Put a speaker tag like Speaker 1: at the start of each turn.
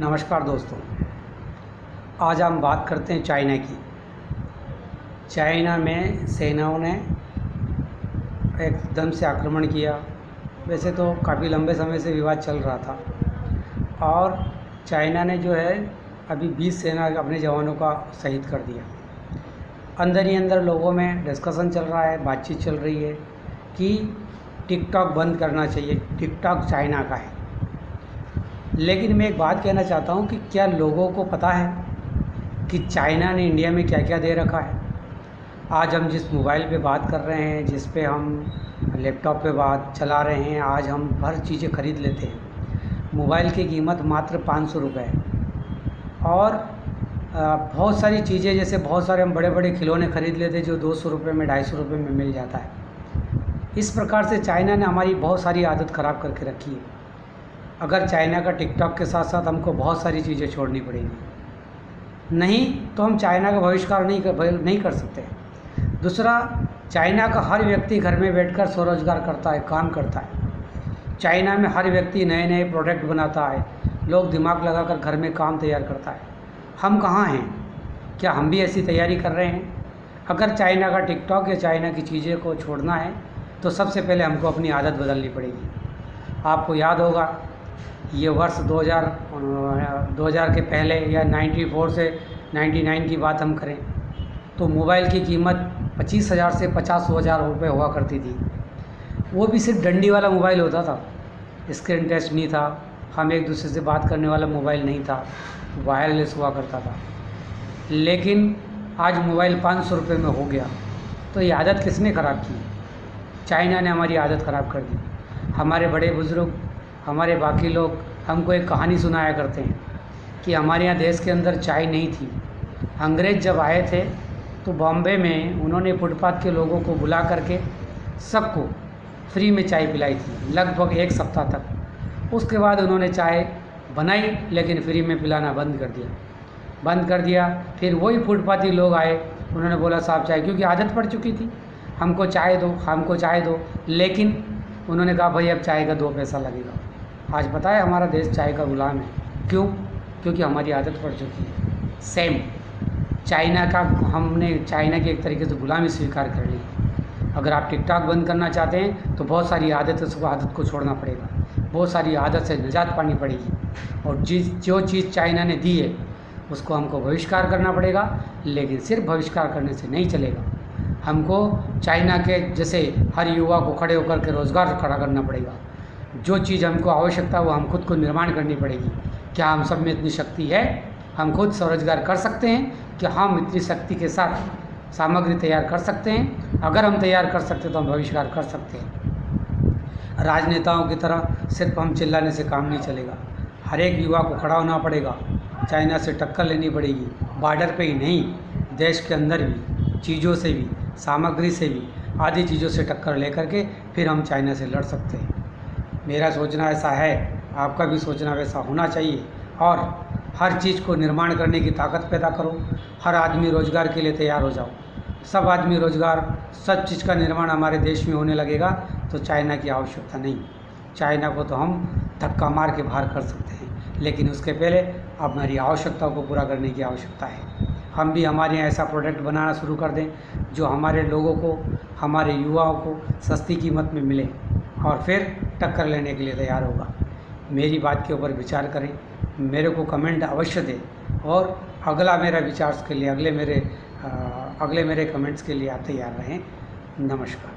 Speaker 1: नमस्कार दोस्तों। आज हम बात करते हैं चाइना की। चाइना में सेनाओं ने एकदम से आक्रमण किया। वैसे तो काफ़ी लंबे समय से विवाद चल रहा था और चाइना ने जो है अभी 20 सेना अपने जवानों का शहीद कर दिया। अंदर ही अंदर लोगों में डिस्कशन चल रहा है, बातचीत चल रही है कि टिकटॉक बंद करना चाहिए। टिकटॉक चाइना का है। लेकिन मैं एक बात कहना चाहता हूँ कि क्या लोगों को पता है कि चाइना ने इंडिया में क्या क्या दे रखा है। आज हम जिस मोबाइल पे बात कर रहे हैं, जिस पे हम लैपटॉप पे बात चला रहे हैं, आज हम हर चीज़ें ख़रीद लेते हैं। मोबाइल की कीमत मात्र 500 रुपये है और बहुत सारी चीज़ें, जैसे बहुत सारे हम बड़े बड़े खिलौने ख़रीद लेते हैं जो 200 रुपये में, 250 रुपये में मिल जाता है। इस प्रकार से चाइना ने हमारी बहुत सारी आदत ख़राब करके रखी है। अगर चाइना का टिकटॉक के साथ साथ हमको बहुत सारी चीज़ें छोड़नी पड़ेंगी, नहीं तो हम चाइना का बहिष्कार नहीं कर सकते। दूसरा, चाइना का हर व्यक्ति घर में बैठकर स्वरोजगार करता है, काम करता है। चाइना में हर व्यक्ति नए नए प्रोडक्ट बनाता है, लोग दिमाग लगाकर घर में काम तैयार करता है। हम कहाँ हैं? क्या हम भी ऐसी तैयारी कर रहे हैं? अगर चाइना का टिकटॉक या चाइना की चीज़ें को छोड़ना है तो सबसे पहले हमको अपनी आदत बदलनी पड़ेगी। आपको याद होगा, ये वर्ष 2000 के पहले या 94 से 99 की बात हम करें तो मोबाइल की कीमत 25,000 से 50,000 रुपये हुआ करती थी। वो भी सिर्फ डंडी वाला मोबाइल होता था, स्क्रीन टच नहीं था, हम एक दूसरे से बात करने वाला मोबाइल नहीं था, वायरलेस हुआ करता था। लेकिन आज मोबाइल 500 रुपये में हो गया। तो ये आदत किसने ख़राब की? चाइना ने हमारी आदत ख़राब कर दी। हमारे बड़े बुज़ुर्ग, हमारे बाकी लोग हमको एक कहानी सुनाया करते हैं कि हमारे यहाँ देश के अंदर चाय नहीं थी। अंग्रेज़ जब आए थे तो बॉम्बे में उन्होंने फुटपाथ के लोगों को बुला करके सबको फ्री में चाय पिलाई थी, लगभग 1 सप्ताह तक। उसके बाद उन्होंने चाय बनाई लेकिन फ्री में पिलाना बंद कर दिया। फिर वही फुटपाथी लोग आए, उन्होंने बोला साहब चाय, क्योंकि आदत पड़ चुकी थी, हमको चाय दो। लेकिन उन्होंने कहा भाई अब चाय का 2 पैसा लगेगा। आज पता है हमारा देश चाय का गुलाम है। क्यों? क्योंकि हमारी आदत पड़ चुकी है। सेम हमने चाइना की एक तरीके से गुलामी स्वीकार कर ली। अगर आप टिकटॉक बंद करना चाहते हैं तो बहुत सारी आदत को छोड़ना पड़ेगा, बहुत सारी आदत से निजात पानी पड़ेगी। और जो चीज़ चाइना ने दी है उसको हमको बहिष्कार करना पड़ेगा। लेकिन सिर्फ बहिष्कार करने से नहीं चलेगा, हमको चाइना के जैसे हर युवा को खड़े होकर के रोज़गार खड़ा करना पड़ेगा। जो चीज़ हमको आवश्यकता है वो हम खुद को निर्माण करनी पड़ेगी। क्या हम सब में इतनी शक्ति है? हम खुद स्वरोजगार कर सकते हैं? क्या हम इतनी शक्ति के साथ सामग्री तैयार कर सकते हैं? अगर हम तैयार कर सकते हैं तो हम बहिष्कार कर सकते हैं। राजनेताओं की तरह सिर्फ हम चिल्लाने से काम नहीं चलेगा। हर एक युवा को खड़ा होना पड़ेगा, चाइना से टक्कर लेनी पड़ेगी। बॉर्डर पे ही नहीं, देश के अंदर भी, चीज़ों से भी, सामग्री से भी, आदि चीज़ों से टक्कर लेकर के फिर हम चाइना से लड़ सकते हैं। मेरा सोचना ऐसा है, आपका भी सोचना वैसा होना चाहिए। और हर चीज़ को निर्माण करने की ताकत पैदा करो। हर आदमी रोज़गार के लिए तैयार हो जाओ। सब आदमी रोज़गार, सब चीज़ का निर्माण हमारे देश में होने लगेगा तो चाइना की आवश्यकता नहीं। चाइना को तो हम धक्का मार के बाहर कर सकते हैं, लेकिन उसके पहले हमारी आवश्यकताओं को पूरा करने की आवश्यकता है। हम भी हमारे यहाँ ऐसा प्रोडक्ट बनाना शुरू कर दें जो हमारे लोगों को, हमारे युवाओं को सस्ती कीमत में मिले और फिर टक्कर लेने के लिए तैयार होगा। मेरी बात के ऊपर विचार करें, मेरे को कमेंट अवश्य दें और अगले मेरे कमेंट्स के लिए आप तैयार रहें। नमस्कार।